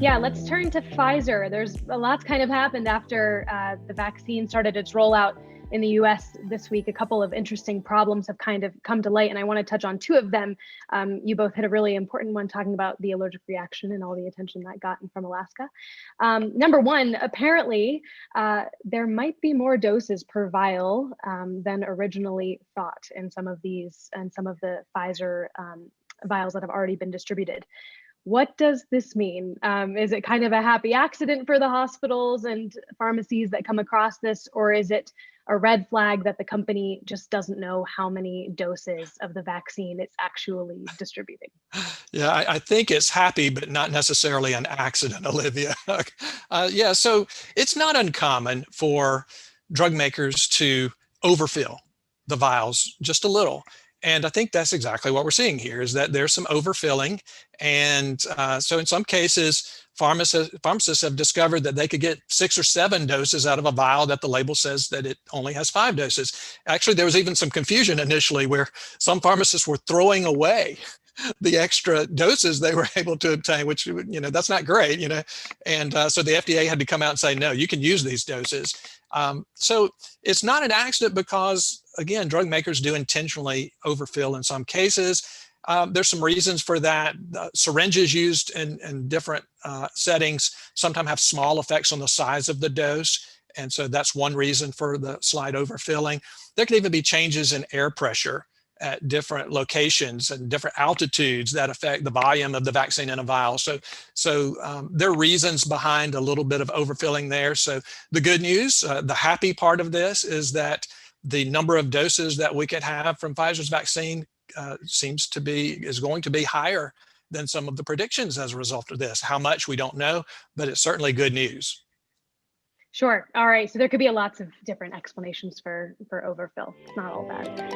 Yeah, let's turn to Pfizer. There's a lot's kind of happened after the vaccine started its rollout in the US this week. A couple of interesting problems have kind of come to light, and I want to touch on two of them. You both hit a really important one, talking about the allergic reaction and all the attention that got from Alaska. Number one, apparently, there might be more doses per vial than originally thought in some of these and some of the Pfizer vials that have already been distributed. What does this mean? Is it kind of a happy accident for the hospitals and pharmacies that come across this, or is it a red flag that the company just doesn't know how many doses of the vaccine it's actually distributing? Yeah, I think it's happy, but not necessarily an accident, Olivia. Yeah, so it's not uncommon for drug makers to overfill the vials just a little. And I think that's exactly what we're seeing here, is that there's some overfilling. And so in some cases, pharmacists have discovered that they could get 6 or 7 doses out of a vial that the label says that it only has 5 doses. Actually, there was even some confusion initially where some pharmacists were throwing away the extra doses they were able to obtain, which, that's not great, and so the FDA had to come out and say, no, you can use these doses. So it's not an accident because, again, drug makers do intentionally overfill in some cases. There's some reasons for that. Syringes used in different settings sometimes have small effects on the size of the dose. And so that's one reason for the slight overfilling. There can even be changes in air pressure at different locations and different altitudes that affect the volume of the vaccine in a vial. So there are reasons behind a little bit of overfilling there. So the good news, the happy part of this, is that the number of doses that we could have from Pfizer's vaccine is going to be higher than some of the predictions as a result of this. How much, we don't know, but it's certainly good news. Sure. All right. So there could be lots of different explanations for overfill. It's not all bad.